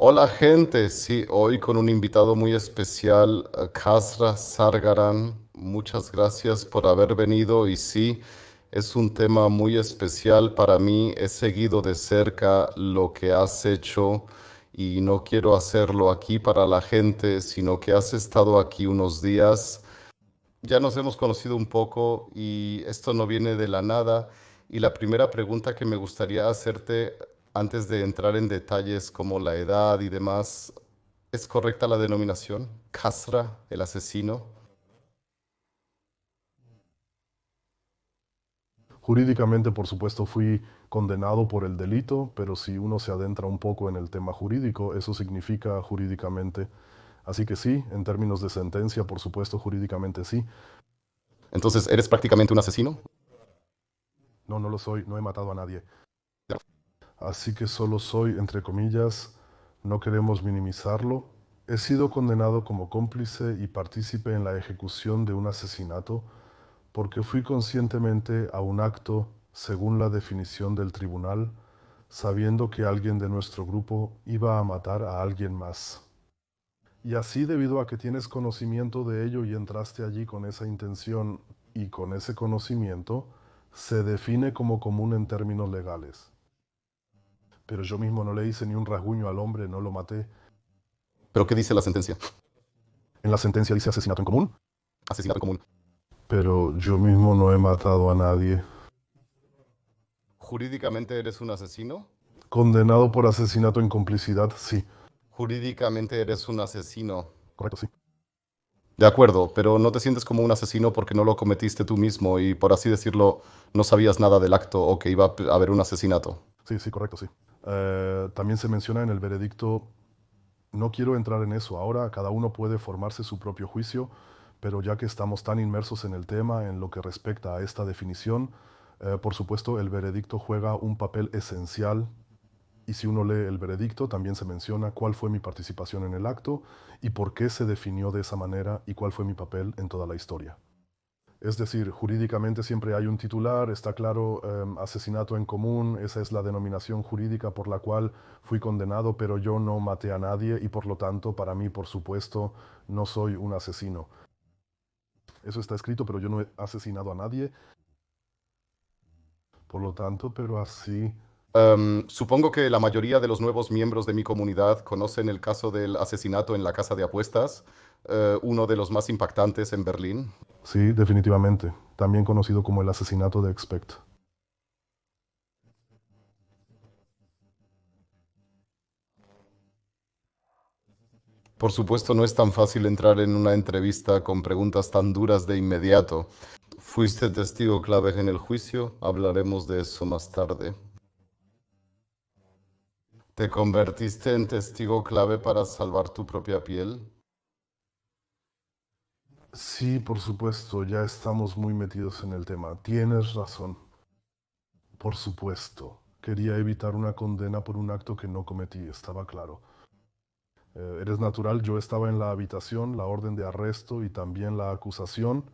Hola gente, sí, hoy con un invitado muy especial, Kasra Sargaran. Muchas gracias por haber venido y sí, es un tema muy especial para mí. He seguido de cerca lo que has hecho y no quiero hacerlo aquí para la gente, sino que has estado aquí unos días. Ya nos hemos conocido un poco y esto no viene de la nada. Y la primera pregunta que me gustaría hacerte antes de entrar en detalles como la edad y demás, ¿es correcta la denominación? Casra, el asesino. Jurídicamente, por supuesto, fui condenado por el delito, pero si uno se adentra un poco en el tema jurídico, eso significa jurídicamente. Así que sí, en términos de sentencia, por supuesto, jurídicamente sí. Entonces, ¿eres prácticamente un asesino? No, no lo soy, no he matado a nadie. Así que solo soy, entre comillas, no queremos minimizarlo. He sido condenado como cómplice y partícipe en la ejecución de un asesinato porque fui conscientemente a un acto según la definición del tribunal, sabiendo que alguien de nuestro grupo iba a matar a alguien más. Y así, debido a que tienes conocimiento de ello y entraste allí con esa intención y con ese conocimiento, se define como común en términos legales. Pero yo mismo no le hice ni un rasguño al hombre, no lo maté. ¿Pero qué dice la sentencia? En la sentencia dice asesinato en común, Asesinato común. pero yo mismo no he matado a nadie. ¿Jurídicamente eres un asesino? Condenado por asesinato en complicidad, sí, Jurídicamente eres un asesino. correcto, sí. De acuerdo, pero no te sientes como un asesino porque no lo cometiste tú mismo y por así decirlo, no sabías nada del acto o que iba a haber un asesinato. Sí, sí, correcto, sí. También se menciona en el veredicto, no quiero entrar en eso ahora, cada uno puede formarse su propio juicio, pero ya que estamos tan inmersos en el tema, en lo que respecta a esta definición, por supuesto el veredicto juega un papel esencial y si uno lee el veredicto también se menciona cuál fue mi participación en el acto y por qué se definió de esa manera y cuál fue mi papel en toda la historia. Es decir, jurídicamente siempre hay un titular, está claro, asesinato en común, esa es la denominación jurídica por la cual fui condenado, pero yo no maté a nadie y por lo tanto, para mí, por supuesto, no soy un asesino. Eso está escrito, pero yo no he asesinado a nadie, por lo tanto, pero así, Supongo que la mayoría de los nuevos miembros de mi comunidad conocen el caso del asesinato en la casa de apuestas, uno de los más impactantes en Berlín. sí, definitivamente, también conocido como el asesinato de Expect. Por supuesto, no es tan fácil entrar en una entrevista con preguntas tan duras de inmediato. Fuiste testigo clave en el juicio, hablaremos de eso más tarde. ¿Te convertiste en testigo clave para salvar tu propia piel? Sí, por supuesto, ya estamos muy metidos en el tema. Tienes razón. Por supuesto, quería evitar una condena por un acto que no cometí, estaba claro. Eres natural, yo estaba en la habitación, la orden de arresto y también la acusación,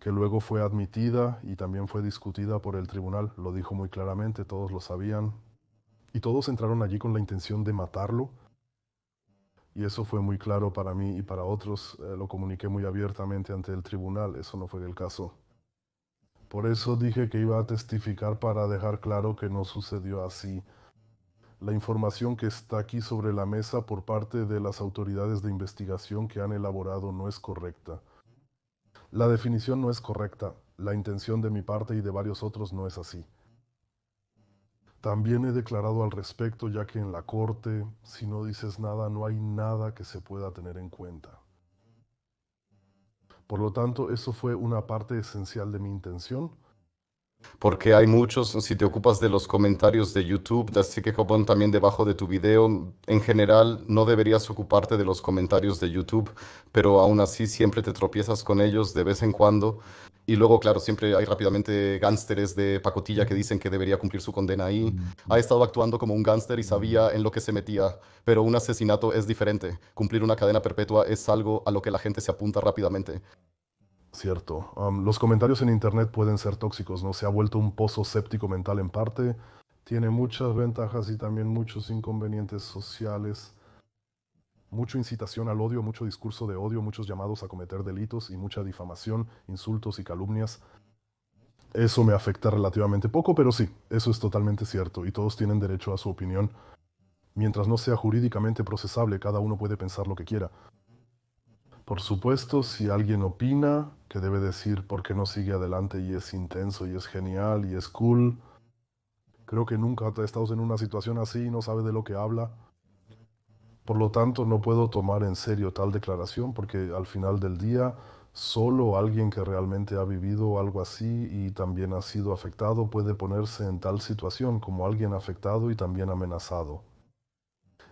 que luego fue admitida y también fue discutida por el tribunal. Lo dijo muy claramente, todos lo sabían. Y todos entraron allí con la intención de matarlo. Y eso fue muy claro para mí y para otros. Lo comuniqué muy abiertamente ante el tribunal. Eso no fue el caso. Por eso dije que iba a testificar para dejar claro que no sucedió así. La información que está aquí sobre la mesa por parte de las autoridades de investigación que han elaborado no es correcta. La definición no es correcta. La intención de mi parte y de varios otros no es así. También he declarado al respecto, ya que en la corte, si no dices nada, no hay nada que se pueda tener en cuenta. Por lo tanto, eso fue una parte esencial de mi intención. Porque hay muchos, si te ocupas de los comentarios de YouTube, así que Japón también debajo de tu video, en general no deberías ocuparte de los comentarios de YouTube, pero aún así siempre te tropiezas con ellos de vez en cuando. Y luego, claro, siempre hay rápidamente gánsteres de pacotilla que dicen que debería cumplir su condena ahí. Ha estado actuando como un gánster y sabía en lo que se metía, pero un asesinato es diferente. Cumplir una cadena perpetua es algo a lo que la gente se apunta rápidamente. Cierto. Los comentarios en Internet pueden ser tóxicos, ¿no? Se ha vuelto un pozo séptico mental en parte. Tiene muchas ventajas y también muchos inconvenientes sociales. Mucha incitación al odio, mucho discurso de odio, muchos llamados a cometer delitos y mucha difamación, insultos y calumnias. Eso me afecta relativamente poco, pero sí, eso es totalmente cierto y todos tienen derecho a su opinión. Mientras no sea jurídicamente procesable, cada uno puede pensar lo que quiera. Por supuesto, si alguien opina, que debe decir por qué no sigue adelante y es intenso y es genial y es cool, creo que nunca ha estado en una situación así y no sabe de lo que habla. Por lo tanto, no puedo tomar en serio tal declaración porque al final del día, solo alguien que realmente ha vivido algo así y también ha sido afectado puede ponerse en tal situación como alguien afectado y también amenazado.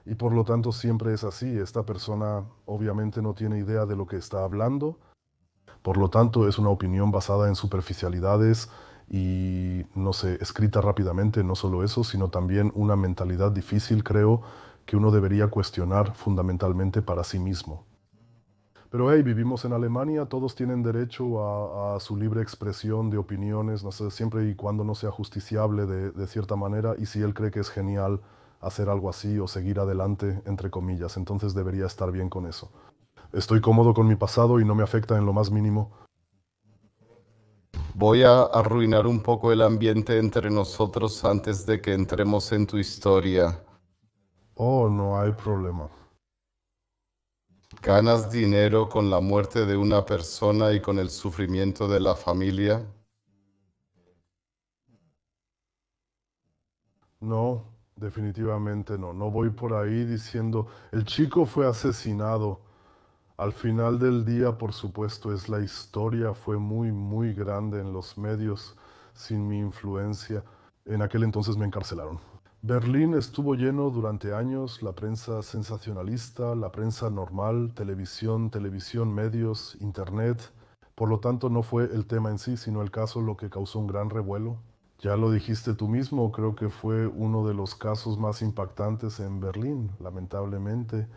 Y por lo tanto siempre es así. Esta persona obviamente no tiene idea de lo que está hablando. Por lo tanto es una opinión basada en superficialidades y, no sé, escrita rápidamente, no solo eso, sino también una mentalidad difícil, creo, que uno debería cuestionar fundamentalmente para sí mismo. Pero hey, vivimos en Alemania, todos tienen derecho a su libre expresión de opiniones, no sé, siempre y cuando no sea justiciable de cierta manera, y si él cree que es genial hacer algo así o seguir adelante, entre comillas, entonces debería estar bien con eso. Estoy cómodo con mi pasado y no me afecta en lo más mínimo. Voy a arruinar un poco el ambiente entre nosotros antes de que entremos en tu historia. Oh, no hay problema. ¿Ganas dinero con la muerte de una persona y con el sufrimiento de la familia? No, definitivamente no. No voy por ahí diciendo, el chico fue asesinado. Al final del día, por supuesto, es la historia, fue muy, muy grande en los medios, sin mi influencia. En aquel entonces me encarcelaron. Berlín estuvo lleno durante años, la prensa sensacionalista, la prensa normal, televisión, medios, internet. Por lo tanto, no fue el tema en sí, sino el caso lo que causó un gran revuelo. Ya lo dijiste tú mismo, creo que fue uno de los casos más impactantes en Berlín, lamentablemente.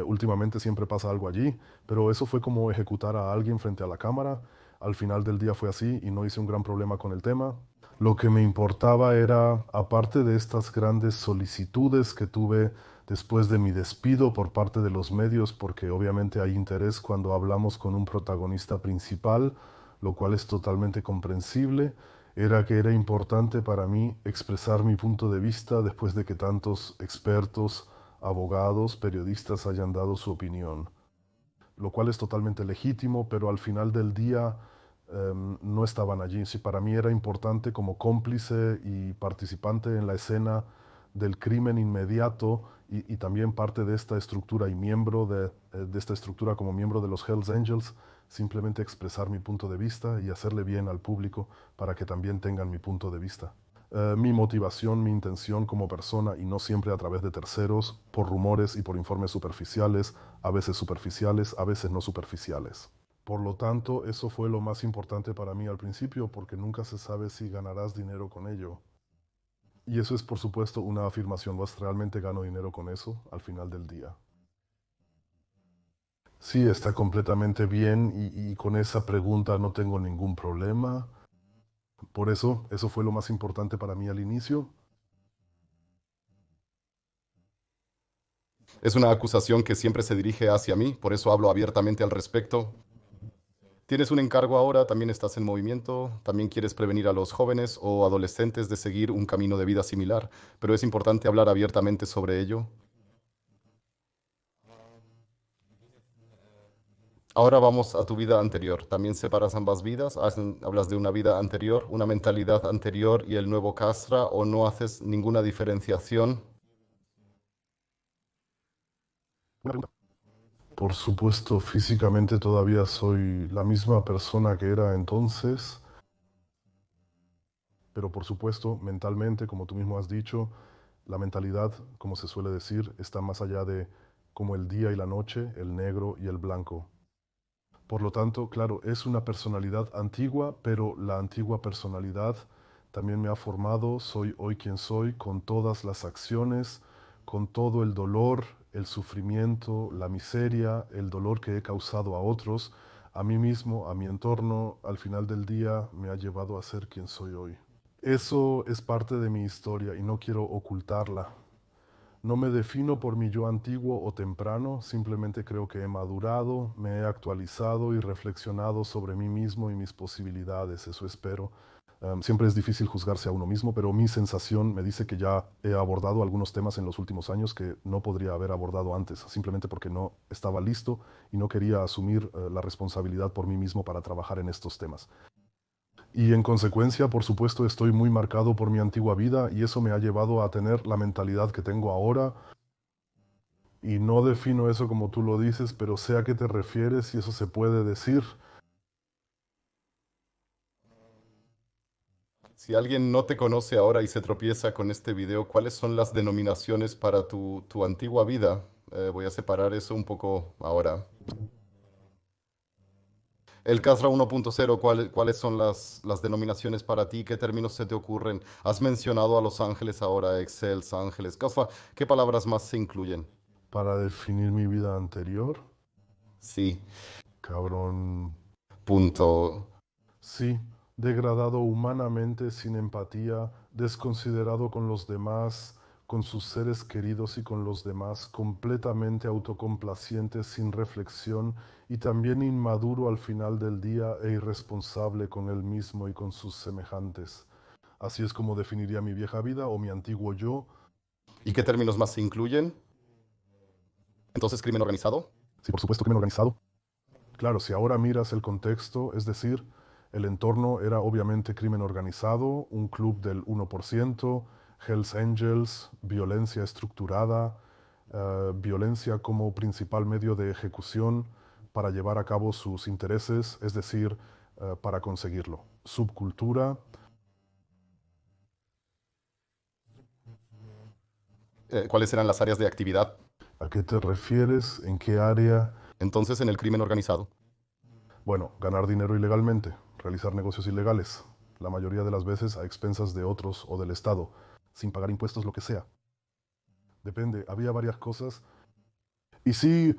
Últimamente siempre pasa algo allí, pero eso fue como ejecutar a alguien frente a la cámara. Al final del día fue así y no hice un gran problema con el tema. Lo que me importaba era, aparte de estas grandes solicitudes que tuve después de mi despido por parte de los medios, porque obviamente hay interés cuando hablamos con un protagonista principal, lo cual es totalmente comprensible, era que era importante para mí expresar mi punto de vista después de que tantos expertos, abogados, periodistas hayan dado su opinión, lo cual es totalmente legítimo, pero al final del día no estaban allí. Sí, para mí era importante como cómplice y participante en la escena del crimen inmediato y también parte de esta estructura y miembro de esta estructura como miembro de los Hells Angels, simplemente expresar mi punto de vista y hacerle bien al público para que también tengan mi punto de vista. Mi motivación, mi intención como persona y no siempre a través de terceros, por rumores y por informes superficiales, a veces no superficiales. Por lo tanto, eso fue lo más importante para mí al principio porque nunca se sabe si ganarás dinero con ello. Y eso es por supuesto una afirmación, ¿vas realmente gano dinero con eso al final del día? Sí, está completamente bien y con esa pregunta no tengo ningún problema. Por eso fue lo más importante para mí al inicio. Es una acusación que siempre se dirige hacia mí, por eso hablo abiertamente al respecto. Tienes un encargo ahora, también estás en movimiento, también quieres prevenir a los jóvenes o adolescentes de seguir un camino de vida similar, pero es importante hablar abiertamente sobre ello. Ahora vamos a tu vida anterior. ¿También separas ambas vidas? ¿Hablas de una vida anterior, una mentalidad anterior y el nuevo Castra o no haces ninguna diferenciación? Buena pregunta. Por supuesto, físicamente todavía soy la misma persona que era entonces, pero por supuesto, mentalmente, como tú mismo has dicho, la mentalidad, como se suele decir, está más allá de como el día y la noche, el negro y el blanco. Por lo tanto, claro, es una personalidad antigua, pero la antigua personalidad también me ha formado, soy hoy quien soy, con todas las acciones, con todo el dolor, el sufrimiento, la miseria, el dolor que he causado a otros, a mí mismo, a mi entorno, al final del día me ha llevado a ser quien soy hoy. Eso es parte de mi historia y no quiero ocultarla. No me defino por mi yo antiguo o temprano, simplemente creo que he madurado, me he actualizado y reflexionado sobre mí mismo y mis posibilidades, eso espero. Siempre es difícil juzgarse a uno mismo, pero mi sensación me dice que ya he abordado algunos temas en los últimos años que no podría haber abordado antes, simplemente porque no estaba listo y no quería asumir la responsabilidad por mí mismo para trabajar en estos temas. Y en consecuencia, por supuesto, estoy muy marcado por mi antigua vida y eso me ha llevado a tener la mentalidad que tengo ahora. Y no defino eso como tú lo dices, pero sé a qué te refieres y eso se puede decir. Si alguien no te conoce ahora y se tropieza con este video, ¿cuáles son las denominaciones para tu antigua vida? Voy a separar eso un poco ahora. El Casra 1.0, ¿cuáles son las denominaciones para ti? ¿Qué términos se te ocurren? Has mencionado a Los Ángeles ahora, Excel, Ángeles. Casra, ¿qué palabras más se incluyen? Para definir mi vida anterior, Sí, cabrón, punto. sí, degradado humanamente, sin empatía, desconsiderado con los demás, con sus seres queridos y con los demás, completamente autocomplaciente, sin reflexión y también inmaduro al final del día e irresponsable con él mismo y con sus semejantes. Así es como definiría mi vieja vida o mi antiguo yo. ¿Y qué términos más se incluyen? Entonces, crimen organizado. Sí, por supuesto, crimen organizado. Claro, si ahora miras el contexto, es decir, el entorno era obviamente crimen organizado, un club del 1%, Hells Angels, violencia estructurada, violencia como principal medio de ejecución para llevar a cabo sus intereses, es decir, para conseguirlo. Subcultura. ¿Cuáles eran las áreas de actividad? ¿A qué te refieres? ¿En qué área? Entonces, en el crimen organizado. Bueno, ganar dinero ilegalmente, realizar negocios ilegales, la mayoría de las veces a expensas de otros o del Estado, sin pagar impuestos, lo que sea. Depende, había varias cosas. Y sí,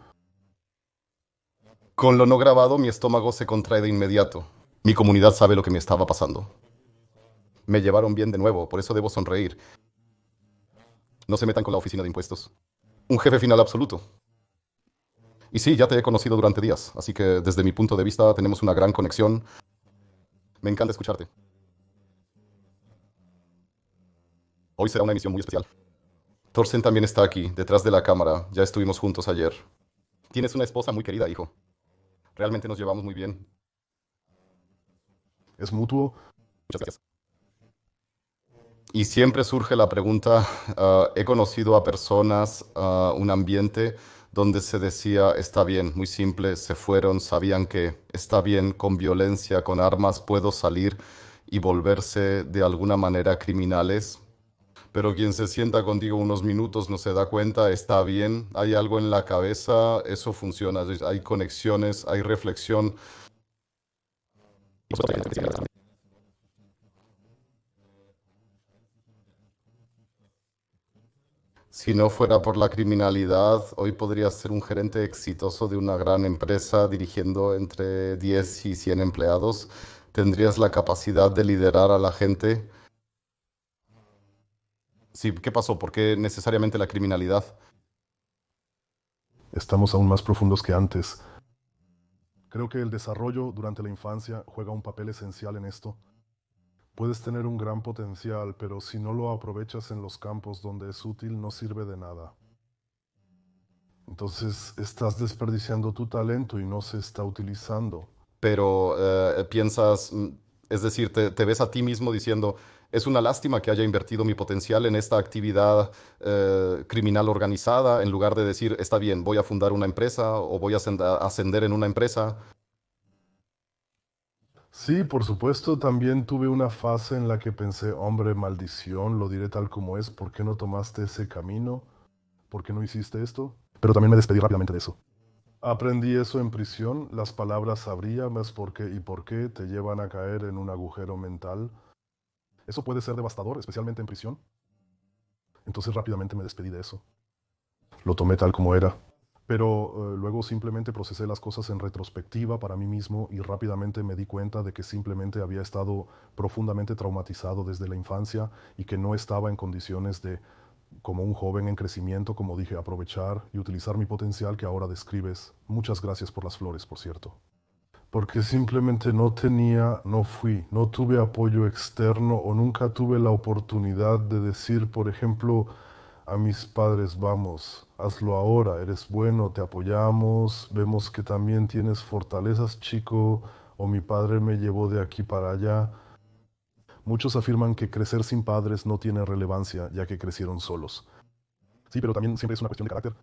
Con lo no grabado, mi estómago se contrae de inmediato. Mi comunidad sabe lo que me estaba pasando. Me llevaron bien de nuevo, por eso debo sonreír. No se metan con la oficina de impuestos. Un jefe final absoluto. Y sí, ya te he conocido durante días, así que desde mi punto de vista tenemos una gran conexión. Me encanta escucharte. Hoy será una emisión muy especial. Thorsten también está aquí, detrás de la cámara. Ya estuvimos juntos ayer. Tienes una esposa muy querida, hijo. Realmente nos llevamos muy bien. es mutuo. Muchas gracias. Y siempre surge la pregunta, he conocido a personas, un ambiente donde se decía, está bien, muy simple, se fueron, sabían que está bien, con violencia, con armas, puedo salir y volverse de alguna manera criminales. Pero quien se sienta contigo unos minutos no se da cuenta, está bien, hay algo en la cabeza, eso funciona, hay conexiones, hay reflexión. Si no fuera por la criminalidad, hoy podrías ser un gerente exitoso de una gran empresa dirigiendo entre 10 y 100 empleados. Tendrías la capacidad de liderar a la gente. Sí, ¿qué pasó? ¿Por qué necesariamente la criminalidad? Estamos aún más profundos que antes. Creo que el desarrollo durante la infancia juega un papel esencial en esto. Puedes tener un gran potencial, pero si no lo aprovechas en los campos donde es útil, no sirve de nada. Entonces estás desperdiciando tu talento y no se está utilizando. Pero piensas, es decir, te ves a ti mismo diciendo, es una lástima que haya invertido mi potencial en esta actividad criminal organizada, en lugar de decir, está bien, voy a fundar una empresa o voy a ascender en una empresa. Sí, por supuesto, también tuve una fase en la que pensé, hombre, maldición, lo diré tal como es, ¿por qué no tomaste ese camino? ¿Por qué no hiciste esto? Pero también me despedí rápidamente de eso. Aprendí eso en prisión, las palabras sabría más por qué y por qué te llevan a caer en un agujero mental. Eso puede ser devastador, especialmente en prisión. Entonces rápidamente me despedí de eso. Lo tomé tal como era. Pero luego simplemente procesé las cosas en retrospectiva para mí mismo y rápidamente me di cuenta de que simplemente había estado profundamente traumatizado desde la infancia y que no estaba en condiciones de como un joven en crecimiento, como dije, aprovechar y utilizar mi potencial que ahora describes. Muchas gracias por las flores, por cierto. Porque simplemente no tenía, no fui, no tuve apoyo externo o nunca tuve la oportunidad de decir, por ejemplo, a mis padres, vamos, hazlo ahora, eres bueno, te apoyamos, vemos que también tienes fortalezas, chico, o mi padre me llevó de aquí para allá. Muchos afirman que crecer sin padres no tiene relevancia, ya que crecieron solos. Sí, pero también siempre es una cuestión de carácter.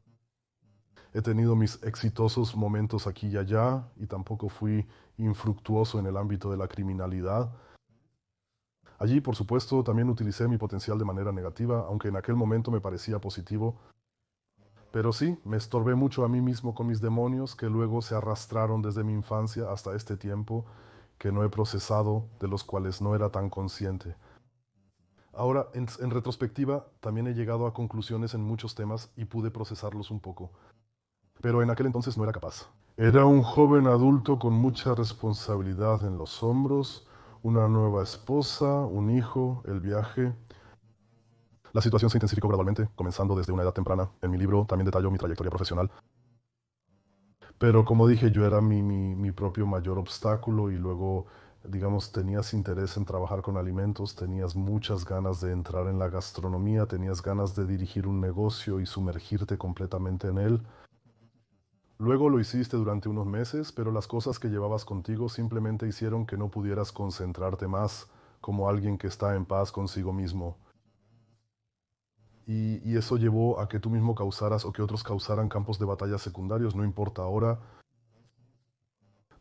He tenido mis exitosos momentos aquí y allá, y tampoco fui infructuoso en el ámbito de la criminalidad. Allí, por supuesto, también utilicé mi potencial de manera negativa, aunque en aquel momento me parecía positivo. Pero sí, me estorbé mucho a mí mismo con mis demonios que luego se arrastraron desde mi infancia hasta este tiempo que no he procesado, de los cuales no era tan consciente. Ahora, en retrospectiva, también he llegado a conclusiones en muchos temas y pude procesarlos un poco. Pero en aquel entonces no era capaz. Era un joven adulto con mucha responsabilidad en los hombros, una nueva esposa, un hijo, el viaje. La situación se intensificó gradualmente, comenzando desde una edad temprana. En mi libro también detallo mi trayectoria profesional. Pero como dije, yo era mi propio mayor obstáculo y luego, digamos, tenías interés en trabajar con alimentos, tenías muchas ganas de entrar en la gastronomía, tenías ganas de dirigir un negocio y sumergirte completamente en él. Luego lo hiciste durante unos meses, pero las cosas que llevabas contigo simplemente hicieron que no pudieras concentrarte más como alguien que está en paz consigo mismo. Y eso llevó a que tú mismo causaras o que otros causaran campos de batalla secundarios, no importa ahora,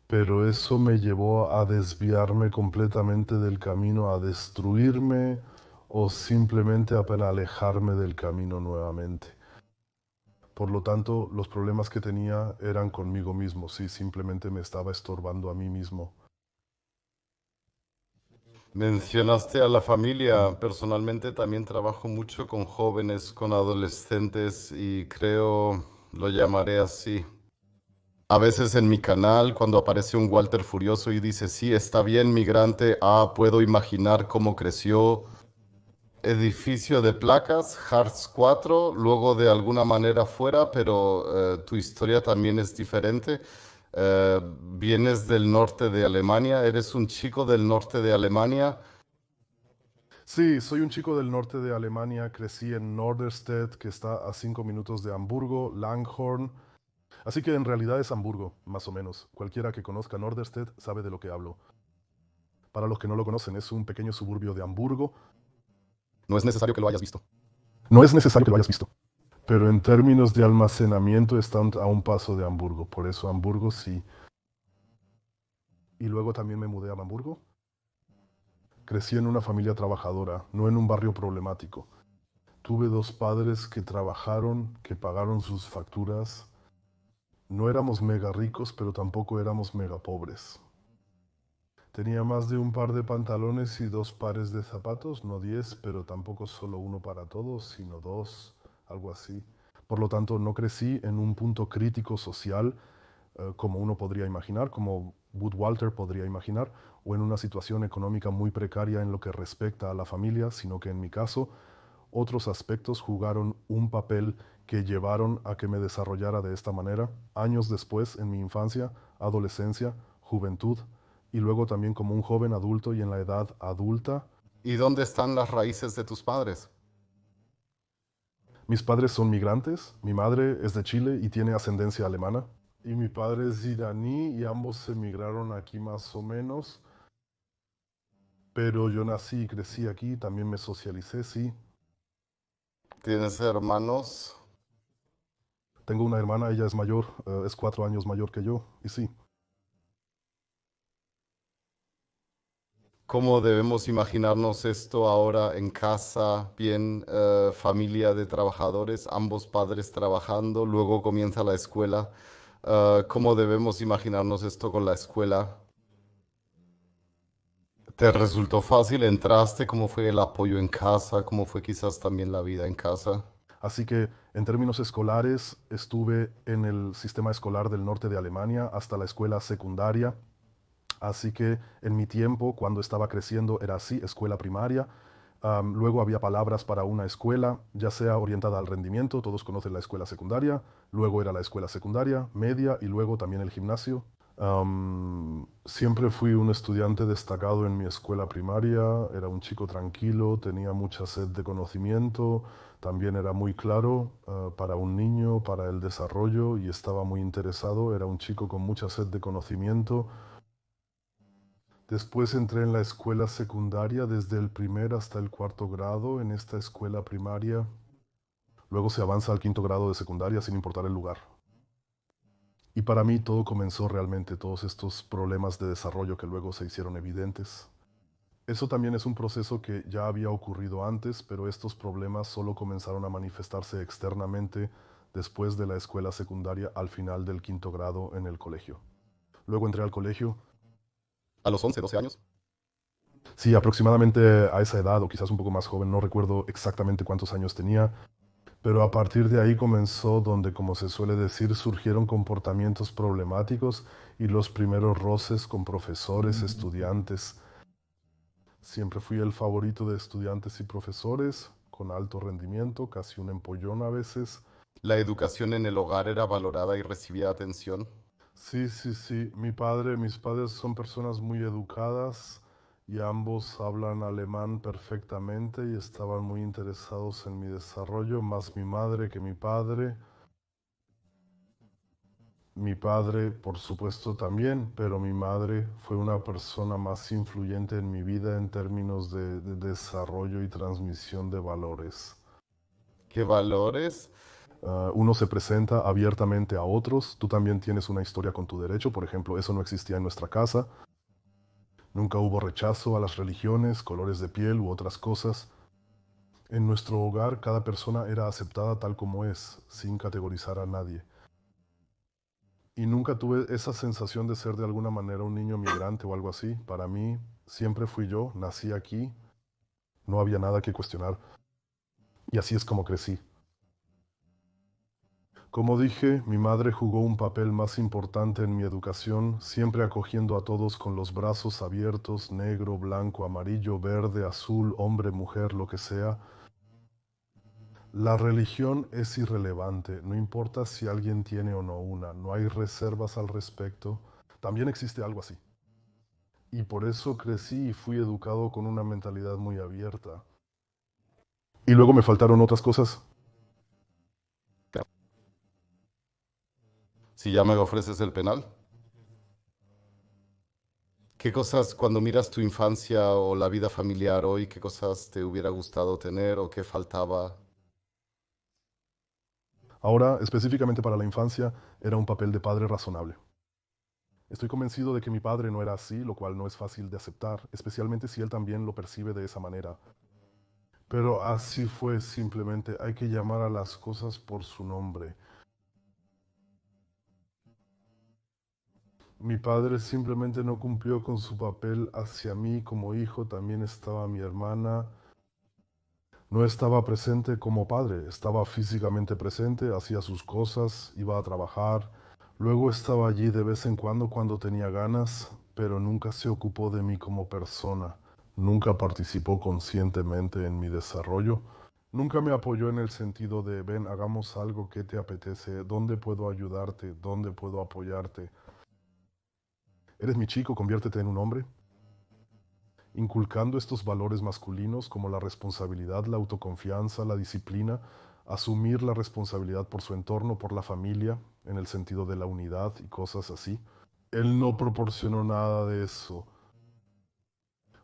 pero eso me llevó a desviarme completamente del camino, a destruirme o simplemente a alejarme del camino nuevamente. Por lo tanto, los problemas que tenía eran conmigo mismo, sí, simplemente me estaba estorbando a mí mismo. Mencionaste a la familia. Personalmente también trabajo mucho con jóvenes, con adolescentes y creo, lo llamaré así. A veces en mi canal, cuando aparece un Walter Furioso y dice, sí, está bien, migrante, puedo imaginar cómo creció, edificio de placas, Hearts 4, luego de alguna manera fuera, pero tu historia también es diferente. Vienes del norte de Alemania, eres un chico del norte de Alemania. Sí, soy un chico del norte de Alemania, crecí en Norderstedt, que está a 5 minutos de Hamburgo, Langhorn. Así que en realidad es Hamburgo, más o menos. Cualquiera que conozca Norderstedt sabe de lo que hablo. Para los que no lo conocen, es un pequeño suburbio de Hamburgo. No es necesario que lo hayas visto. No es necesario que lo hayas visto. Pero en términos de almacenamiento están a un paso de Hamburgo. Por eso Hamburgo sí. Y luego también me mudé a Hamburgo. Crecí en una familia trabajadora, no en un barrio problemático. Tuve dos padres que trabajaron, que pagaron sus facturas. No éramos mega ricos, pero tampoco éramos mega pobres. Tenía más de un par de pantalones y dos pares de zapatos, no 10, pero tampoco solo uno para todos, sino dos, algo así. Por lo tanto, no crecí en un punto crítico social como uno podría imaginar, como Wood Walter podría imaginar, o en una situación económica muy precaria en lo que respecta a la familia, sino que en mi caso otros aspectos jugaron un papel que llevaron a que me desarrollara de esta manera años después en mi infancia, adolescencia, juventud y luego también como un joven adulto y en la edad adulta. ¿Y dónde están las raíces de tus padres? Mis padres son migrantes, mi madre es de Chile y tiene ascendencia alemana y mi padre es iraní y ambos emigraron aquí más o menos, pero yo nací y crecí aquí, también me socialicé, sí. ¿Tienes hermanos? Tengo una hermana, ella es mayor, es 4 años mayor que yo, y sí. ¿Cómo debemos imaginarnos esto ahora en casa? Bien, familia de trabajadores, ambos padres trabajando, luego comienza la escuela. ¿Cómo debemos imaginarnos esto con la escuela? ¿Te resultó fácil? ¿Entraste? ¿Cómo fue el apoyo en casa? ¿Cómo fue quizás también la vida en casa? Así que en términos escolares, estuve en el sistema escolar del norte de Alemania hasta la escuela secundaria. Así que en mi tiempo, cuando estaba creciendo, era así, escuela primaria. Luego había palabras para una escuela, ya sea orientada al rendimiento, todos conocen la escuela secundaria, luego era la escuela secundaria, media y luego también el gimnasio. Siempre fui un estudiante destacado en mi escuela primaria, era un chico tranquilo, tenía mucha sed de conocimiento, también era muy claro para un niño, para el desarrollo y estaba muy interesado, era un chico con mucha sed de conocimiento. Después entré en la escuela secundaria desde el primer hasta el cuarto grado en esta escuela primaria. Luego se avanza al quinto grado de secundaria sin importar el lugar. Y para mí todo comenzó realmente, todos estos problemas de desarrollo que luego se hicieron evidentes. Eso también es un proceso que ya había ocurrido antes, pero estos problemas solo comenzaron a manifestarse externamente después de la escuela secundaria al final del quinto grado en el colegio. Luego entré al colegio. A los 11, 12 años. Sí, aproximadamente a esa edad, o quizás un poco más joven, no recuerdo exactamente cuántos años tenía, pero a partir de ahí comenzó donde, como se suele decir, surgieron comportamientos problemáticos y los primeros roces con profesores, estudiantes. Siempre fui el favorito de estudiantes y profesores, con alto rendimiento, casi un empollón a veces. La educación en el hogar era valorada y recibía atención. Sí, sí, sí. Mis padres son personas muy educadas y ambos hablan alemán perfectamente y estaban muy interesados en mi desarrollo, más mi madre que mi padre. Mi padre, por supuesto, también, pero mi madre fue una persona más influyente en mi vida en términos de desarrollo y transmisión de valores. ¿Qué valores? Uno se presenta abiertamente a otros. Tú también tienes una historia con tu derecho, por ejemplo, eso no existía en nuestra casa. Nunca hubo rechazo a las religiones, colores de piel u otras cosas. En nuestro hogar cada persona era aceptada tal como es, sin categorizar a nadie. Y nunca tuve esa sensación de ser de alguna manera un niño migrante o algo así. Para mí siempre fui yo, nací aquí, no había nada que cuestionar. Y así es como crecí. Como dije, mi madre jugó un papel más importante en mi educación, siempre acogiendo a todos con los brazos abiertos, negro, blanco, amarillo, verde, azul, hombre, mujer, lo que sea. La religión es irrelevante, no importa si alguien tiene o no una, no hay reservas al respecto. También existe algo así. Y por eso crecí y fui educado con una mentalidad muy abierta. Y luego me faltaron otras cosas. Si ya me ofreces el penal. ¿Qué cosas, cuando miras tu infancia o la vida familiar hoy, qué cosas te hubiera gustado tener o qué faltaba? Ahora, específicamente para la infancia, era un papel de padre razonable. Estoy convencido de que mi padre no era así, lo cual no es fácil de aceptar, especialmente si él también lo percibe de esa manera. Pero así fue simplemente, hay que llamar a las cosas por su nombre. Mi padre simplemente no cumplió con su papel hacia mí como hijo, también estaba mi hermana. No estaba presente como padre, estaba físicamente presente, hacía sus cosas, iba a trabajar. Luego estaba allí de vez en cuando tenía ganas, pero nunca se ocupó de mí como persona. Nunca participó conscientemente en mi desarrollo. Nunca me apoyó en el sentido de, ven, hagamos algo que te apetece, dónde puedo ayudarte, dónde puedo apoyarte. Eres mi chico, conviértete en un hombre. Inculcando estos valores masculinos como la responsabilidad, la autoconfianza, la disciplina, asumir la responsabilidad por su entorno, por la familia, en el sentido de la unidad y cosas así. Él no proporcionó nada de eso.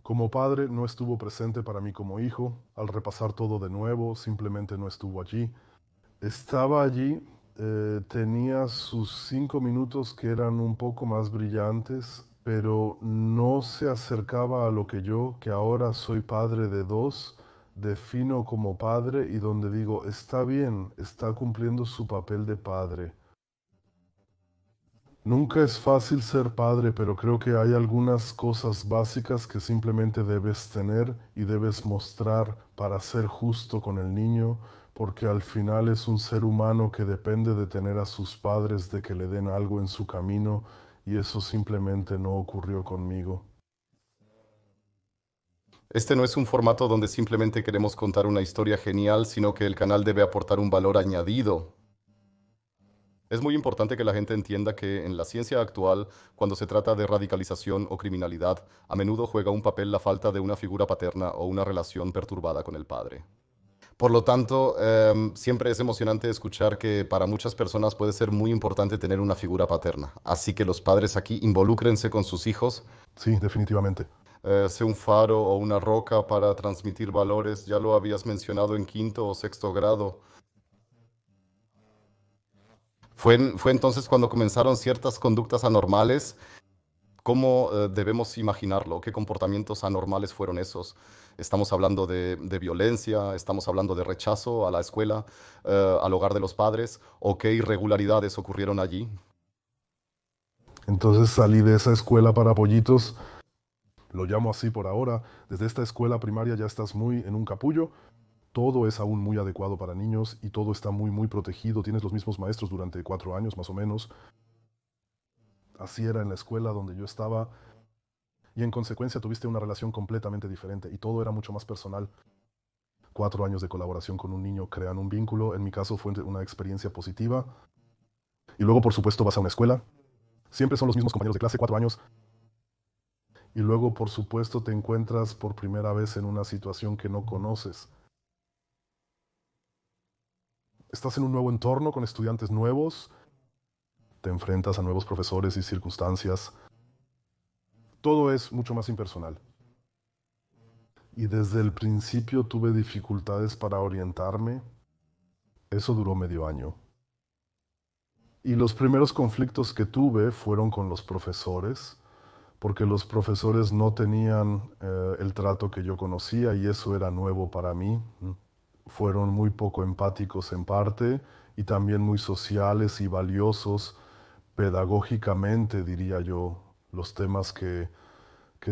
Como padre no estuvo presente para mí como hijo, al repasar todo de nuevo, simplemente no estuvo allí. Estaba allí, tenía sus 5 minutos que eran un poco más brillantes, pero no se acercaba a lo que yo, que ahora soy padre de dos, defino como padre y donde digo, está bien, está cumpliendo su papel de padre. Nunca es fácil ser padre, pero creo que hay algunas cosas básicas que simplemente debes tener y debes mostrar para ser justo con el niño, porque al final es un ser humano que depende de tener a sus padres, de que le den algo en su camino, y eso simplemente no ocurrió conmigo. Este no es un formato donde simplemente queremos contar una historia genial, sino que el canal debe aportar un valor añadido. Es muy importante que la gente entienda que en la ciencia actual, cuando se trata de radicalización o criminalidad, a menudo juega un papel la falta de una figura paterna o una relación perturbada con el padre. Por lo tanto, siempre es emocionante escuchar que para muchas personas puede ser muy importante tener una figura paterna. Así que los padres aquí involúcrense con sus hijos, Sí, definitivamente. sea un faro o una roca para transmitir valores. Ya lo habías mencionado en quinto o sexto grado. Fue entonces cuando comenzaron ciertas conductas anormales. ¿Cómo debemos imaginarlo? ¿Qué comportamientos anormales fueron esos? Estamos hablando de violencia, estamos hablando de rechazo a la escuela, al hogar de los padres, o qué irregularidades ocurrieron allí. Entonces salí de esa escuela para pollitos, lo llamo así por ahora. Desde esta escuela primaria ya estás muy en un capullo. Todo es aún muy adecuado para niños y todo está muy, muy protegido. Tienes los mismos maestros durante 4 años más o menos. Así era en la escuela donde yo estaba. Y en consecuencia tuviste una relación completamente diferente y todo era mucho más personal. 4 años de colaboración con un niño crean un vínculo. En mi caso fue una experiencia positiva. Y luego, por supuesto, vas a una escuela. Siempre son los mismos compañeros de clase, 4 años. Y luego, por supuesto, te encuentras por primera vez en una situación que no conoces. Estás en un nuevo entorno con estudiantes nuevos. Te enfrentas a nuevos profesores y circunstancias. Todo es mucho más impersonal. Y desde el principio tuve dificultades para orientarme. Eso duró medio año. Y los primeros conflictos que tuve fueron con los profesores, porque los profesores no tenían el trato que yo conocía y eso era nuevo para mí. Fueron muy poco empáticos en parte y también muy sociales y valiosos pedagógicamente, diría yo, los temas que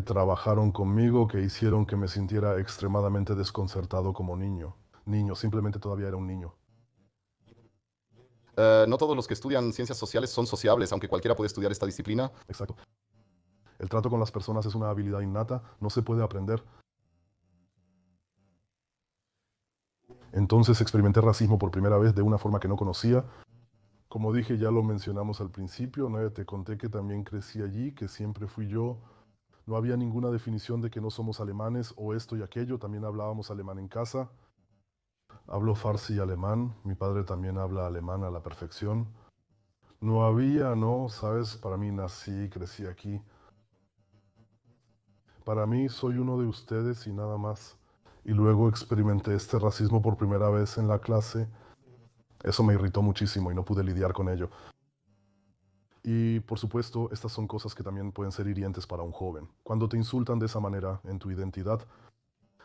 trabajaron conmigo, que hicieron que me sintiera extremadamente desconcertado como niño. Niño, simplemente todavía era un niño. No todos los que estudian ciencias sociales son sociables, aunque cualquiera puede estudiar esta disciplina. Exacto. El trato con las personas es una habilidad innata, no se puede aprender. Entonces experimenté racismo por primera vez de una forma que no conocía. Como dije, ya lo mencionamos al principio, ¿no? Te conté que también crecí allí, que siempre fui yo. No había ninguna definición de que no somos alemanes o esto y aquello, también hablábamos alemán en casa. Hablo farsi y alemán, mi padre también habla alemán a la perfección. No había, no, sabes, para mí nací, crecí aquí. Para mí soy uno de ustedes y nada más. Y luego experimenté este racismo por primera vez en la clase. Eso me irritó muchísimo y no pude lidiar con ello. Y por supuesto, estas son cosas que también pueden ser hirientes para un joven. Cuando te insultan de esa manera en tu identidad,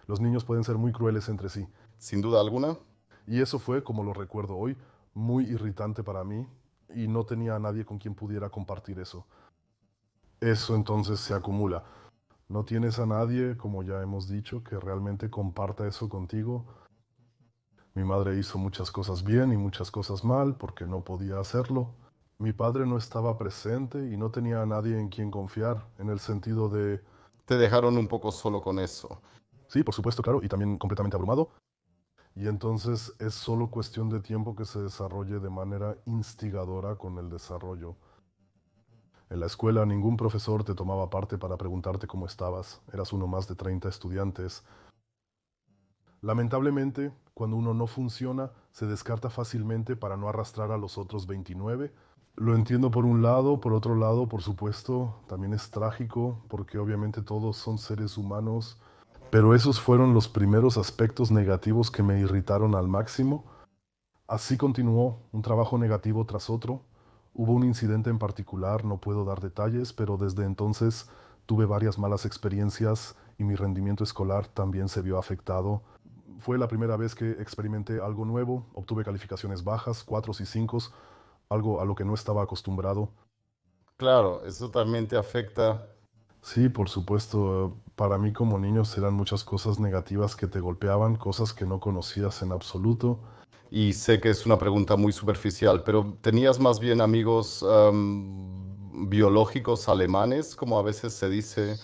los niños pueden ser muy crueles entre sí. Sin duda alguna. Y eso fue, como lo recuerdo hoy, muy irritante para mí y no tenía a nadie con quien pudiera compartir eso. Eso entonces se acumula. No tienes a nadie, como ya hemos dicho, que realmente comparta eso contigo. Mi madre hizo muchas cosas bien y muchas cosas mal porque no podía hacerlo. Mi padre no estaba presente y no tenía a nadie en quien confiar, en el sentido de, Te dejaron un poco solo con eso. sí, por supuesto, claro, y también completamente abrumado. Y entonces es solo cuestión de tiempo que se desarrolle de manera instigadora con el desarrollo. En la escuela ningún profesor te tomaba parte para preguntarte cómo estabas. Eras uno más de 30 estudiantes. Lamentablemente, cuando uno no funciona, se descarta fácilmente para no arrastrar a los otros 29. Lo entiendo por un lado, por otro lado, por supuesto, también es trágico, porque obviamente todos son seres humanos, pero esos fueron los primeros aspectos negativos que me irritaron al máximo. Así continuó, un trabajo negativo tras otro. Hubo un incidente en particular, no puedo dar detalles, pero desde entonces tuve varias malas experiencias y mi rendimiento escolar también se vio afectado. Fue la primera vez que experimenté algo nuevo, obtuve calificaciones bajas, 4 y 5, algo a lo que no estaba acostumbrado. Claro, eso también te afecta. Sí, por supuesto, para mí como niño eran muchas cosas negativas que te golpeaban, cosas que no conocías en absoluto. Y sé que es una pregunta muy superficial, pero ¿tenías más bien amigos biológicos alemanes, como a veces se dice,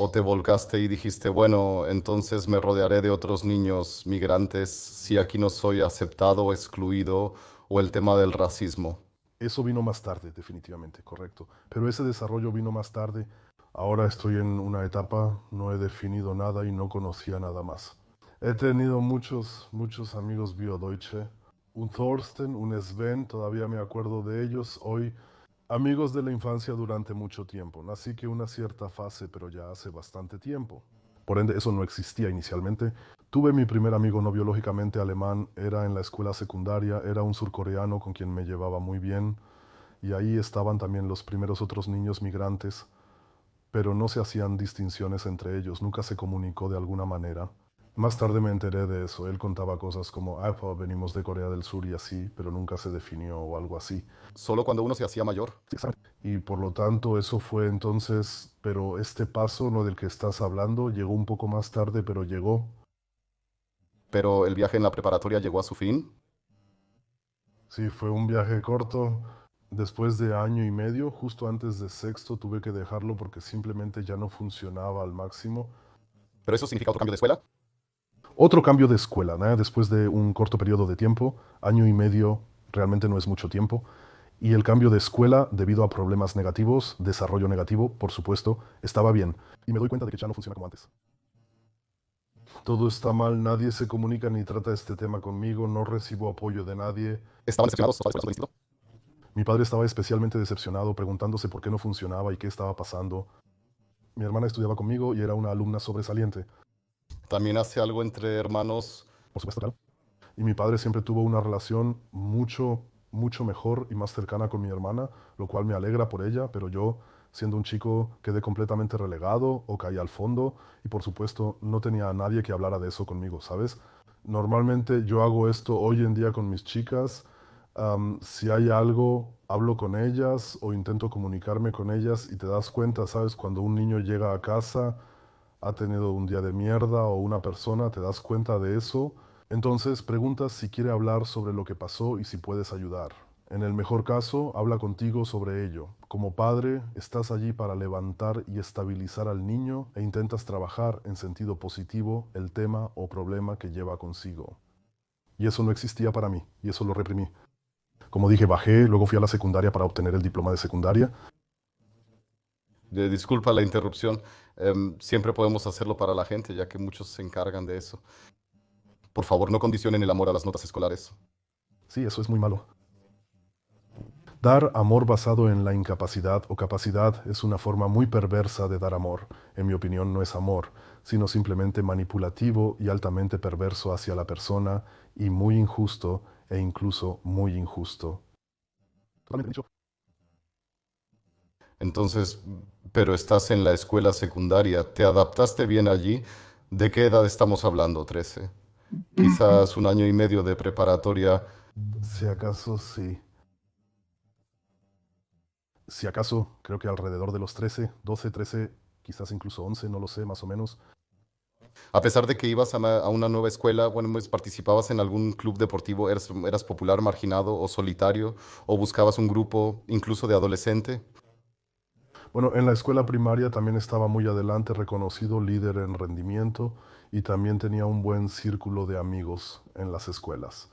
¿O te volcaste y dijiste, bueno, entonces me rodearé de otros niños migrantes si aquí no soy aceptado o excluido, o el tema del racismo? Eso vino más tarde, definitivamente, correcto. Pero ese desarrollo vino más tarde. Ahora estoy en una etapa, no he definido nada y no conocía nada más. He tenido muchos amigos biodeutsche. Un Thorsten, un Sven, todavía me acuerdo de ellos. Hoy, amigos de la infancia durante mucho tiempo. Nací que una cierta fase, pero ya hace bastante tiempo. Por ende, eso no existía inicialmente. Tuve mi primer amigo no biológicamente alemán, era en la escuela secundaria, era un surcoreano con quien me llevaba muy bien, y ahí estaban también los primeros otros niños migrantes, pero no se hacían distinciones entre ellos, nunca se comunicó de alguna manera. Más tarde me enteré de eso, él contaba cosas como, pues, venimos de Corea del Sur y así, pero nunca se definió o algo así. Solo cuando uno se hacía mayor. Sí, exactamente. Y por lo tanto eso fue entonces, pero este paso, no del que estás hablando, llegó un poco más tarde, pero llegó. Pero el viaje en la preparatoria llegó a su fin. Sí, fue un viaje corto. Después de año y medio, justo antes de sexto, tuve que dejarlo porque simplemente ya no funcionaba al máximo. Pero eso significa otro cambio de escuela. Otro cambio de escuela, ¿no? Después de un corto periodo de tiempo, año y medio realmente no es mucho tiempo. Y el cambio de escuela, debido a problemas negativos, desarrollo negativo, por supuesto, estaba bien. Y me doy cuenta de que ya no funciona como antes. Todo está mal, nadie se comunica ni trata este tema conmigo, no recibo apoyo de nadie. ¿Estaban decepcionados sus padres por el instituto? Mi padre estaba especialmente decepcionado, preguntándose por qué no funcionaba y qué estaba pasando. Mi hermana estudiaba conmigo y era una alumna sobresaliente, También hace algo entre hermanos. por supuesto, claro. Y mi padre siempre tuvo una relación mucho mejor y más cercana con mi hermana, lo cual me alegra por ella, pero yo, siendo un chico, quedé completamente relegado o caí al fondo y por supuesto no tenía a nadie que hablara de eso conmigo, ¿sabes? Normalmente yo hago esto hoy en día con mis chicas. Si hay algo, hablo con ellas o intento comunicarme con ellas y te das cuenta, ¿sabes? Cuando un niño llega a casa, ha tenido un día de mierda o una persona, te das cuenta de eso. Entonces preguntas si quiere hablar sobre lo que pasó y si puedes ayudar. En el mejor caso, habla contigo sobre ello. Como padre, estás allí para levantar y estabilizar al niño e intentas trabajar en sentido positivo el tema o problema que lleva consigo. Y eso no existía para mí, y eso lo reprimí. Como dije, bajé, luego fui a la secundaria para obtener el diploma de secundaria. Disculpa la interrupción. Siempre podemos hacerlo para la gente, ya que muchos se encargan de eso. Por favor, no condicionen el amor a las notas escolares. Sí, eso es muy malo. Dar amor basado en la incapacidad o capacidad es una forma muy perversa de dar amor. En mi opinión, no es amor, sino simplemente manipulativo y altamente perverso hacia la persona y muy injusto e incluso muy injusto. Totalmente dicho. Entonces, pero estás en la escuela secundaria. ¿Te adaptaste bien allí? ¿De qué edad estamos hablando? 13. Quizás un año y medio de preparatoria. Si acaso sí. Si acaso, creo que alrededor de los 13, 12, 13, quizás incluso 11, no lo sé, más o menos. A pesar de que ibas a una nueva escuela, bueno, pues participabas en algún club deportivo, eras popular, marginado o solitario, o buscabas un grupo incluso de adolescente. Bueno, en la escuela primaria también estaba muy adelante, reconocido líder en rendimiento y también tenía un buen círculo de amigos en las escuelas.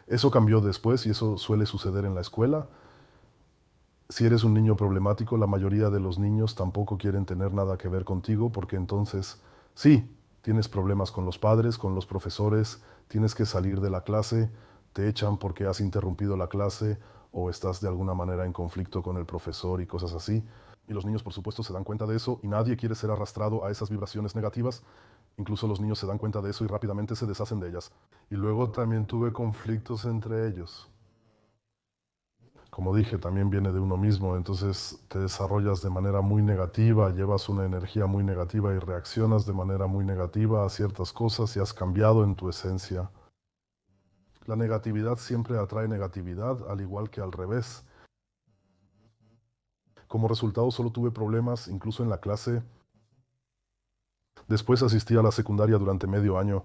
Eso cambió después y eso suele suceder en la escuela. Si eres un niño problemático, la mayoría de los niños tampoco quieren tener nada que ver contigo porque entonces, sí, tienes problemas con los padres, con los profesores, tienes que salir de la clase, te echan porque has interrumpido la clase o estás de alguna manera en conflicto con el profesor y cosas así. Y los niños, por supuesto, se dan cuenta de eso y nadie quiere ser arrastrado a esas vibraciones negativas. Incluso los niños se dan cuenta de eso y rápidamente se deshacen de ellas. Y luego también tuve conflictos entre ellos. Como dije, también viene de uno mismo, entonces te desarrollas de manera muy negativa, llevas una energía muy negativa y reaccionas de manera muy negativa a ciertas cosas y has cambiado en tu esencia. La negatividad siempre atrae negatividad, al igual que al revés. Como resultado solo tuve problemas, incluso en la clase. Después asistí a la secundaria durante medio año,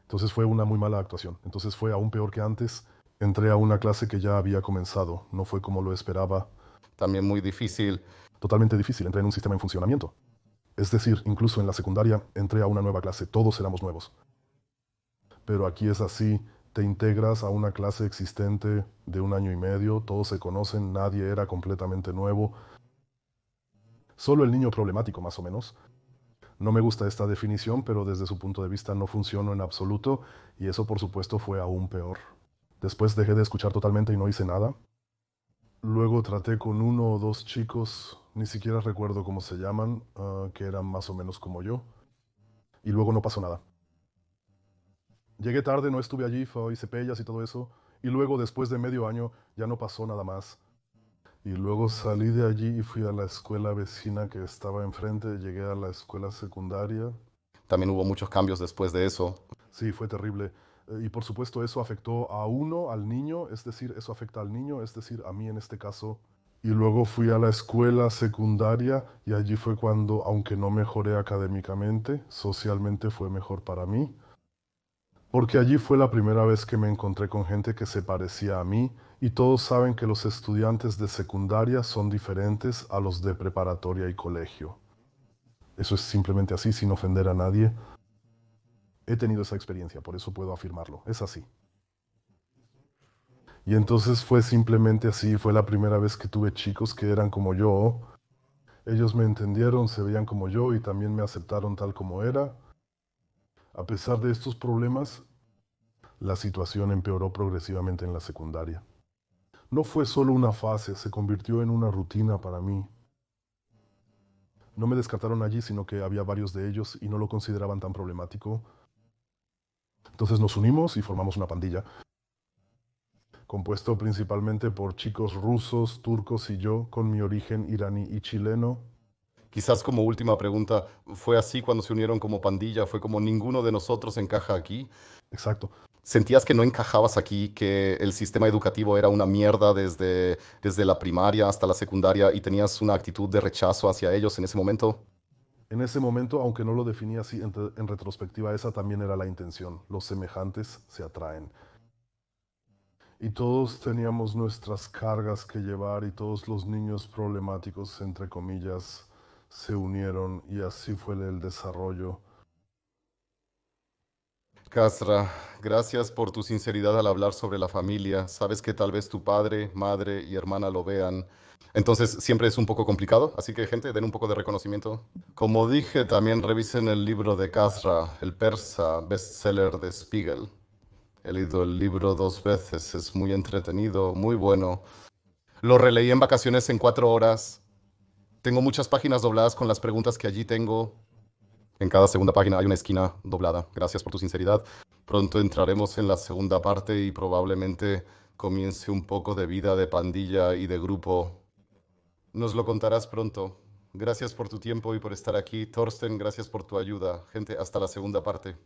entonces fue una muy mala actuación. Entonces fue aún peor que antes. Entré a una clase que ya había comenzado, no fue como lo esperaba. También muy difícil. totalmente difícil. Entré en un sistema en funcionamiento. Es decir, incluso en la secundaria entré a una nueva clase, todos éramos nuevos. Pero aquí es así, te integras a una clase existente de 1 año y medio, todos se conocen, nadie era completamente nuevo, solo el niño problemático más o menos. No me gusta esta definición, pero desde su punto de vista no funcionó en absoluto y eso por supuesto fue aún peor. Después dejé de escuchar totalmente y no hice nada. Luego traté con 1 o 2 chicos, ni siquiera recuerdo cómo se llaman, que eran más o menos como yo, y luego no pasó nada. Llegué tarde, no estuve allí, hice pellas y todo eso, y luego después de medio año ya no pasó nada más. Y luego salí de allí y fui a la escuela vecina que estaba enfrente, llegué a la escuela secundaria. También hubo muchos cambios después de eso. Sí, fue terrible. Y por supuesto eso afectó a uno, al niño, es decir, eso afecta al niño, es decir, a mí en este caso. Y luego fui a la escuela secundaria y allí fue cuando, aunque no mejoré académicamente, socialmente fue mejor para mí. Porque allí fue la primera vez que me encontré con gente que se parecía a mí y todos saben que los estudiantes de secundaria son diferentes a los de preparatoria y colegio. Eso es simplemente así, sin ofender a nadie. He tenido esa experiencia, por eso puedo afirmarlo. Es así. Y entonces fue simplemente así, fue la primera vez que tuve chicos que eran como yo. Ellos me entendieron, se veían como yo y también me aceptaron tal como era. A pesar de estos problemas, la situación empeoró progresivamente en la secundaria. No fue solo una fase, se convirtió en una rutina para mí. No me descartaron allí, sino que había varios de ellos y no lo consideraban tan problemático. Entonces nos unimos y formamos una pandilla, compuesto principalmente por chicos rusos, turcos y yo, con mi origen iraní y chileno. Quizás como última pregunta, ¿fue así cuando se unieron como pandilla? ¿Fue como ninguno de nosotros encaja aquí? Exacto. ¿Sentías que no encajabas aquí, que el sistema educativo era una mierda desde la primaria hasta la secundaria y tenías una actitud de rechazo hacia ellos en ese momento? En ese momento, aunque no lo definía así en retrospectiva, esa también era la intención. Los semejantes se atraen. Y todos teníamos nuestras cargas que llevar y todos los niños problemáticos, entre comillas, se unieron y así fue el desarrollo. Castra, gracias por tu sinceridad al hablar sobre la familia. Sabes que tal vez tu padre, madre y hermana lo vean. Entonces siempre es un poco complicado, así que gente, den un poco de reconocimiento. Como dije, también revisen el libro de Casra, el persa, bestseller de Spiegel. He leído el libro 2 veces, es muy entretenido, muy bueno. Lo releí en vacaciones en 4 horas. Tengo muchas páginas dobladas con las preguntas que allí tengo. En cada segunda página hay una esquina doblada. Gracias por tu sinceridad. Pronto entraremos en la segunda parte y probablemente comience un poco de vida de pandilla y de grupo. Nos lo contarás pronto. Gracias por tu tiempo y por estar aquí. Thorsten, gracias por tu ayuda. Gente, hasta la segunda parte.